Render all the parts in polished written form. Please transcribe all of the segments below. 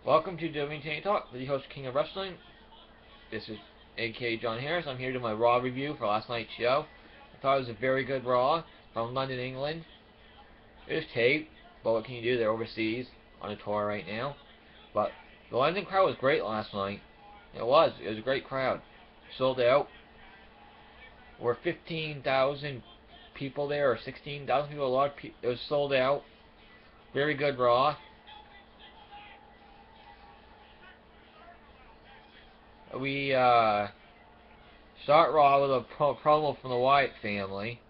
Welcome to WWE Talk, the host King of Wrestling. This is aka John Harris. I'm here to do my Raw review for last night's show. I thought it was a very good Raw from London, England. It was taped, but what can you do? They're overseas on a tour right now. But the London crowd was great last night. It was a great crowd. Sold out. Were 15,000 people there, or 16,000 people. A lot of people. It was sold out. Very good Raw. We start Raw with a promo from the Wyatt family,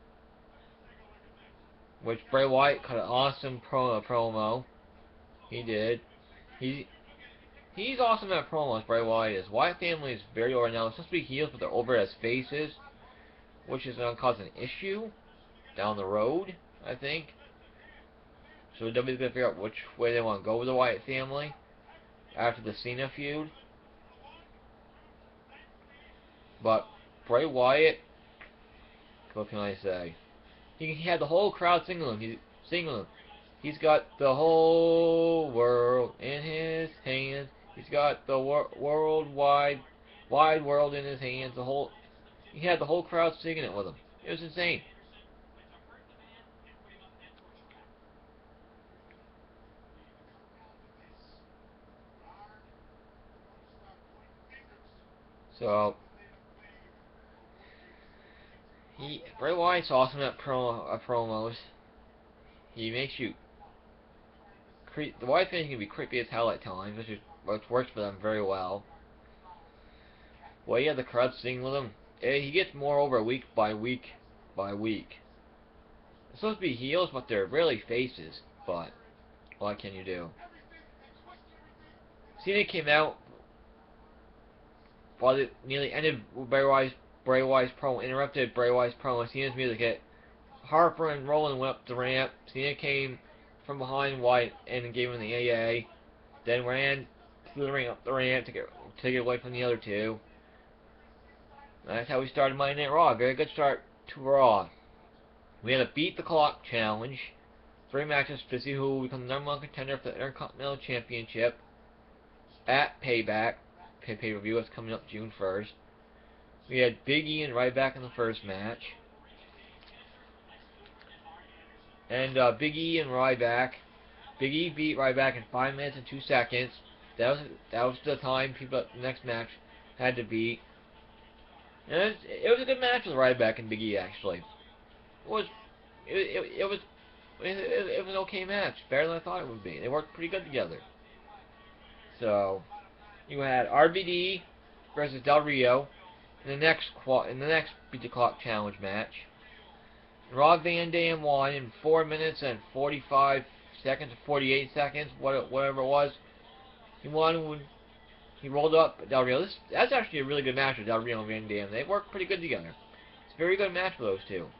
which Bray Wyatt cut an awesome promo. He did. He's awesome at promos, Bray Wyatt is. Wyatt family is very over now. It's supposed to be heels, but they're over as faces, which is going to cause an issue down the road, I think. So WWE's going to figure out which way they want to go with the Wyatt family after the Cena feud. But Bray Wyatt, what can I say? He had the whole crowd singing him. He's got the whole world in his hands. He's got the wide world in his hands. He had the whole crowd singing it with him. It was insane. So Bray Wyatt's awesome at promos. He makes you the Wyatt family can be creepy as hell at times, which works for them very well. Well, yeah, the crowd singing with him. He gets more over week by week by week. They're supposed to be heels, but they're really faces. But what can you do? Cena came out while it nearly ended Bray Wyatt's promo, interrupted Bray Wyatt's promo. Cena's music hit. Harper and Rollins went up the ramp. Cena came from behind Wyatt and gave him the AA. Then ran through the ring up the ramp to get away from the other two. That's how we started Monday Night Raw. Very good start to Raw. We had a beat the clock challenge. 3 matches to see who will become the #1 contender for the Intercontinental Championship at Payback. Pay-per-view is coming up June 1st. We had Big E and Ryback in the first match. And Big E and Ryback. Big E beat Ryback in 5 minutes and 2 seconds. That was the time people at the next match had to beat. And it was a good match with Ryback and Big E, actually. It was an okay match, better than I thought it would be. They worked pretty good together. So you had RVD versus Del Rio in the next beat the clock challenge match. Rob Van Dam won in 4 minutes and 45 seconds or 48 seconds, whatever it was. He won when he rolled up Del Rio. That's actually a really good match with Del Rio and Van Dam. They work pretty good together. It's a very good match for those two.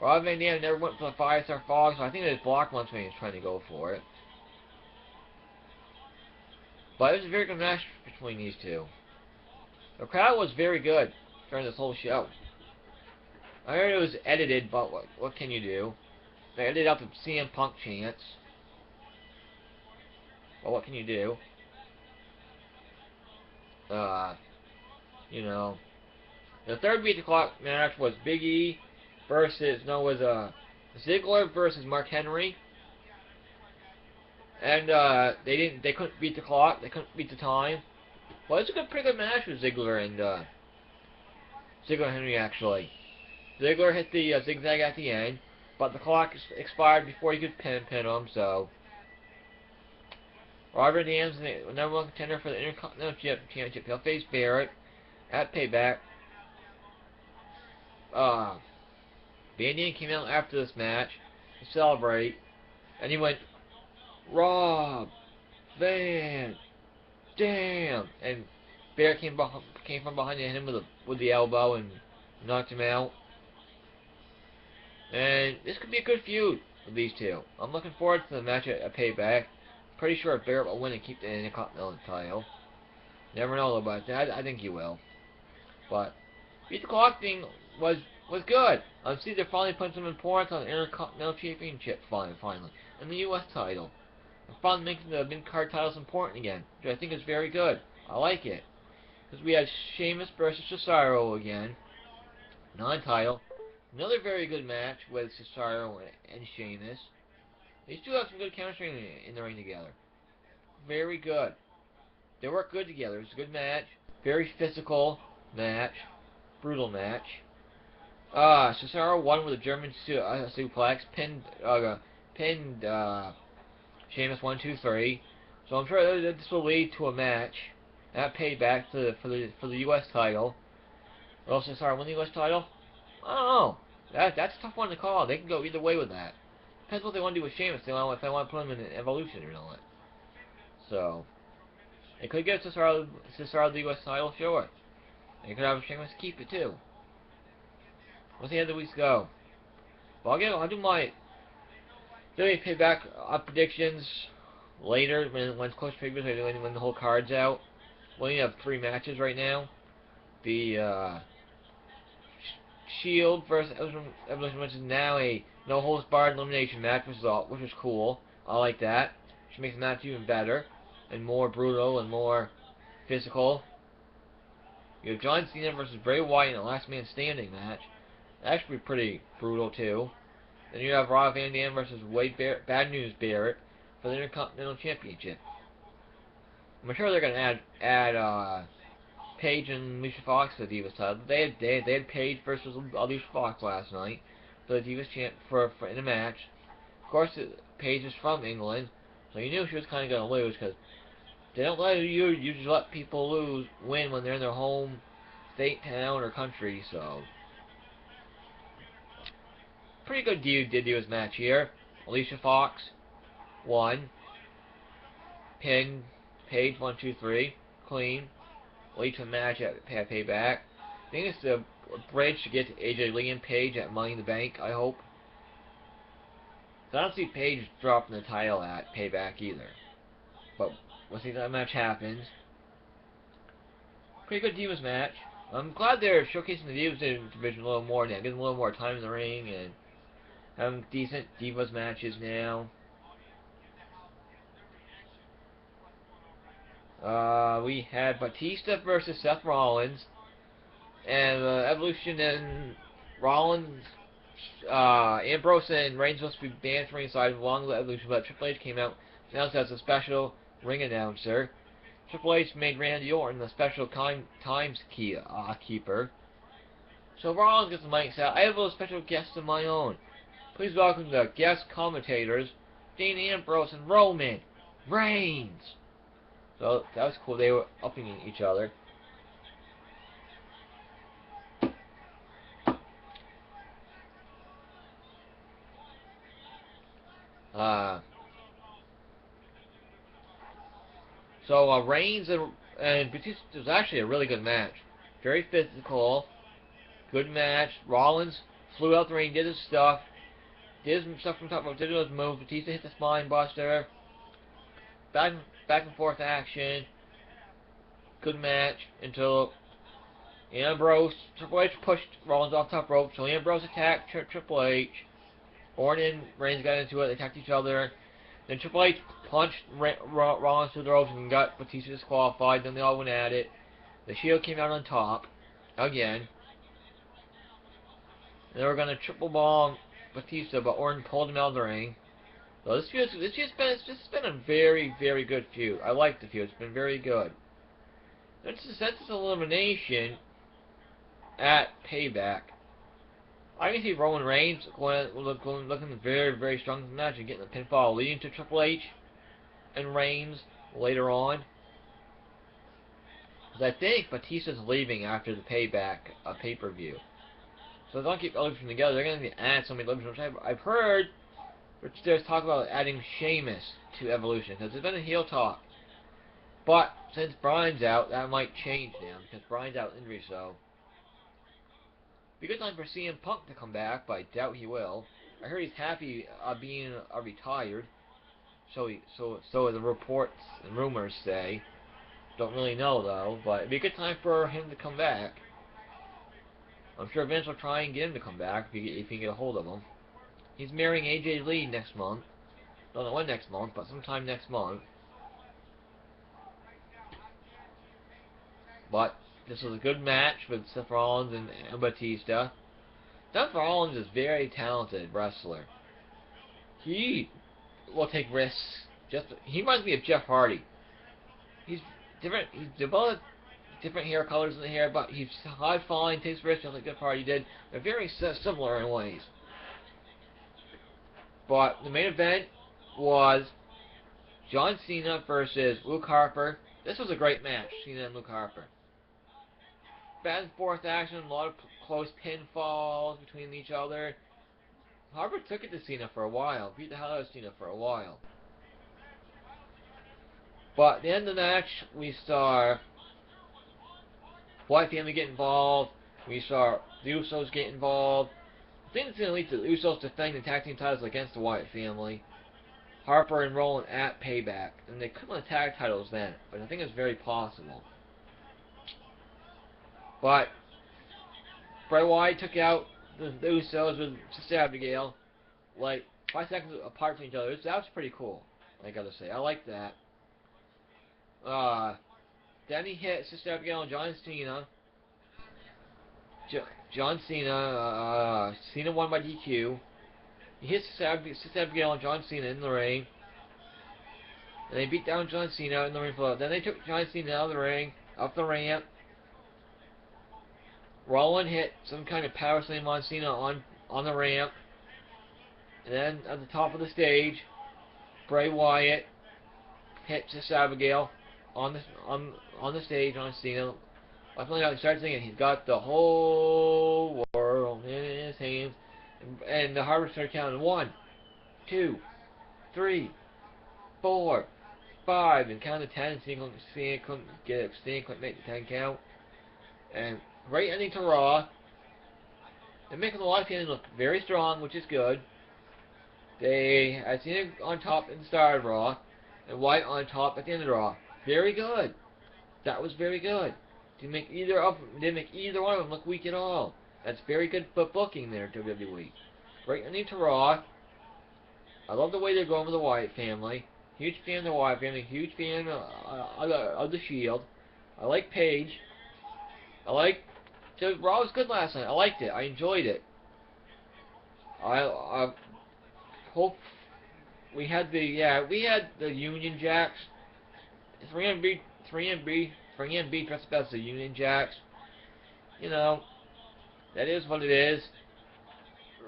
Rob Van Dam never went for the 5-star fog, so I think it was blocked once when he was trying to go for it. But it was a very good match between these two. The crowd was very good during this whole show. I heard it was edited, but what can you do? They edited out the CM Punk chants. Well, what can you do? You know. The third beat the clock match was Big E versus Ziggler versus Mark Henry. And they couldn't beat the clock. They couldn't beat the time. Well, it's a pretty good match with Ziggler and Henry, actually. Ziggler hit the zigzag at the end, but the clock expired before he could pin him, so Robert Dam's the #1 contender for the Intercontinental Championship. He'll face Barrett at Payback. Van Dam came out after this match to celebrate, and he went, "Rob Van Dam," and Barrett came from behind and hit him with the elbow and knocked him out. And this could be a good feud with these two. I'm looking forward to the match at Payback. Pretty sure Barrett will win and keep the Intercontinental title. Never know about that. I think he will. But beat the clock thing was good. See, they're finally putting some importance on the Intercontinental Championship finally, and the U.S. title. and finally making the mid-card titles important again, which I think is very good. I like it. Because we had Sheamus versus Cesaro again, non-title. Another very good match with Cesaro and Sheamus. These two have some good chemistry in the ring together. Very good. They work good together. It's a good match. Very physical match. Brutal match. Cesaro won with a German suplex. Pinned Sheamus 1, 2, 3. So I'm sure that this will lead to a match. That payback for the U.S. title. Will Cesaro win the U.S. title? I don't know. That's a tough one to call. They can go either way with that. Depends what they want to do with Sheamus. If they want to put him in an Evolution or not. So they could give Cesaro the U.S. title, sure. They could have Sheamus keep it too. We'll see how the weeks go. But I'll do my payback predictions later when it's close to pay-per-view, when the whole card's out. We only have 3 matches right now. The Shield versus Evolution, which is now a no-holds-barred elimination match, which is cool. I like that. Which makes the match even better and more brutal and more physical. You have John Cena versus Bray Wyatt in a last man standing match. That should be pretty brutal too. Then you have Rob Van Dam versus Bad News Barrett for the Intercontinental Championship. I'm sure they're gonna add Paige and Alicia Fox to the Divas title. They had Paige versus Alicia Fox last night for the Divas in a match. Of course, Paige is from England, so you knew she was kind of gonna lose because they don't usually let people win when they're in their home state, town, or country. So pretty good Divas match here. Alicia Fox won. Pin Paige 1, 2, 3 clean. Lead to a match at Payback. I think it's a bridge to get to AJ Lee and Paige at Money in the Bank, I hope. So I don't see Paige dropping the title at Payback either. But we'll see if that match happens. Pretty good Divas match. I'm glad they're showcasing the Divas division a little more now, getting a little more time in the ring and having decent Divas matches now. We had Batista versus Seth Rollins, and Evolution and Rollins, Ambrose and Reigns supposed to be banned from ringside along with Evolution, but Triple H came out announced as a special ring announcer. Triple H made Randy Orton the special keeper. So Rollins gets the mic set. I have a little special guest of my own. Please welcome the guest commentators, Dean Ambrose and Roman Reigns. So that was cool. They were upping each other. Reigns and Batista was actually a really good match. Very physical. Good match. Rollins flew out the ring, did his stuff. Did his stuff from top rope, did his moves. Batista hit the spine buster. Back and forth action. Good match until Ambrose, Triple H pushed Rollins off top rope, so Ambrose attacked Triple H. Orton and Reigns got into it, they attacked each other. Then Triple H punched Rollins through the ropes and got Batista disqualified. Then they all went at it. The Shield came out on top again. And they were going to triple bomb Batista, but Orton pulled him out of the ring. So this has been a very, very good feud. I like the feud. It's been very good. Since it's elimination at Payback, I can see Roman Reigns looking very, very strong in the match and getting the pinfall, leading to Triple H and Reigns later on. Because I think Batista's leaving after the Payback pay-per-view. So they don't keep Evolution together. They're going to add so many Evolution. I've heard there's talk about adding Sheamus to Evolution, because there's been a heel talk. But since Bryan's out, that might change now, because Bryan's out with injury, so be a good time for CM Punk to come back, but I doubt he will. I heard he's happy being retired, so the reports and rumors say. Don't really know though, but it'd be a good time for him to come back. I'm sure Vince will try and get him to come back if he can get a hold of him. He's marrying AJ Lee next month, Don't know when next month, but sometime next month. But this was a good match with Seth Rollins and Batista. Seth Rollins is a very talented wrestler. He will take risks. He reminds me of Jeff Hardy. He's different. He's developed different hair colors in the hair, but he's high flying, takes risks just like Jeff Hardy did. They're very similar in ways. But the main event was John Cena versus Luke Harper. This was a great match, Cena and Luke Harper. Back and forth action, a lot of close pinfalls between each other. Harper took it to Cena for a while, beat the hell out of Cena for a while. But at the end of the match, we saw Wyatt family get involved. We saw the Usos get involved. I think it's going to lead to the Usos defending the tag team titles against the Wyatt family. Harper and Rollins at Payback. And they could win the tag titles then, but I think it's very possible. But Bray Wyatt took out the Usos with Sister Abigail, like 5 seconds apart from each other. That was pretty cool, I gotta say. I like that. Then he hit Sister Abigail and John Cena. John Cena, Cena won by DQ. He hit Sister Abigail and John Cena in the ring. And they beat down John Cena in the ring floor. Then they took John Cena out of the ring, up the ramp. Rollins hit some kind of power slam on Cena on the ramp. And then at the top of the stage, Bray Wyatt hit Sister Abigail on the stage on Cena. I finally got started singing. He's got the whole world in his hands, and the Harper started counting 1, 2, 3, 4, 5, and counted to 10. Cena couldn't get it. Cena couldn't make the 10 count. And great ending to Raw. They're making the Wyatt family look very strong, which is good. They had Cena on top in the start of Raw, and Wyatt on top at the end of Raw. Very good. That was very good. Didn't make either one of them look weak at all. That's very good booking there, WWE. Great ending to Raw. I love the way they're going with the Wyatt family. Huge fan of the Wyatt family. Huge fan of the Shield. I like Paige. Raw was good last night. I liked it. I enjoyed it. I hope we had the Union Jacks. 3MB dressed up as the Union Jacks. You know, that is what it is.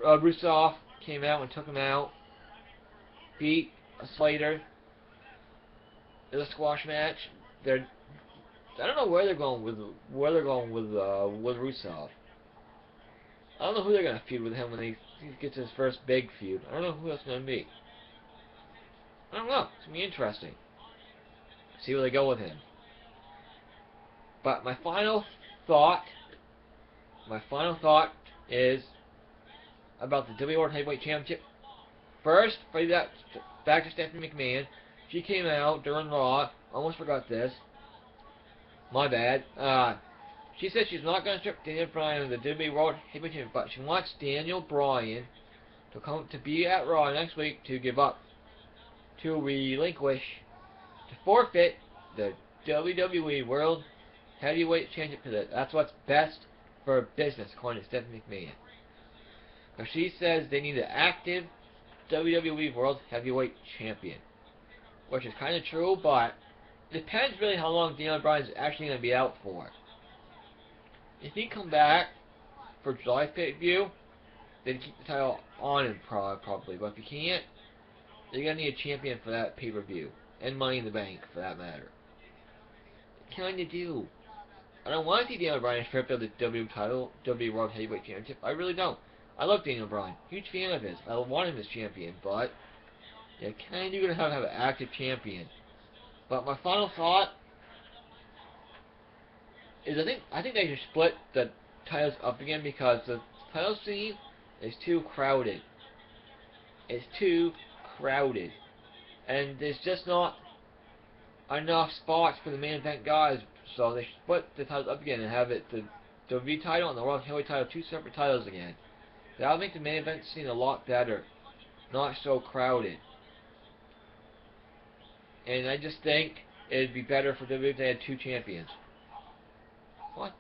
Rusev came out and took him out. Beat a Slater in a squash match. I don't know where they're going with Rusev. I don't know who they're gonna feud with him when he gets his first big feud. I don't know who that's gonna be. I don't know. It's gonna be interesting. See where they go with him. But my final thought is about the WWE World Heavyweight Championship. First, back to Stephanie McMahon. She came out during Raw. Almost forgot this. My bad. She said she's not going to strip Daniel Bryan of the WWE World Heavyweight Championship, but she wants Daniel Bryan to be at Raw next week to forfeit the WWE World Heavyweight Championship because that's what's best for business, according to Stephanie McMahon. Now she says they need an active WWE World Heavyweight Champion, which is kind of true, but it depends really how long Daniel Bryan's actually going to be out for. If he come back for July pay-per-view, then keep the title on him probably. But if he can't, they're going to need a champion for that pay-per-view. And Money in the Bank, for that matter. They kind of do. I don't want to see Daniel Bryan stripped of the WWE World Heavyweight Championship. I really don't. I love Daniel Bryan. Huge fan of his. I want him as champion, but you're kind of going to have an active champion. But my final thought is I think they should split the titles up again because the title scene is too crowded. It's too crowded. And there's just not enough spots for the main event guys, so they should split the titles up again and have it the WWE title and the World Heavyweight title, 2 separate titles again. That'll make the main event scene a lot better. Not so crowded. And I just think it'd be better for WWE if they had two champions. What?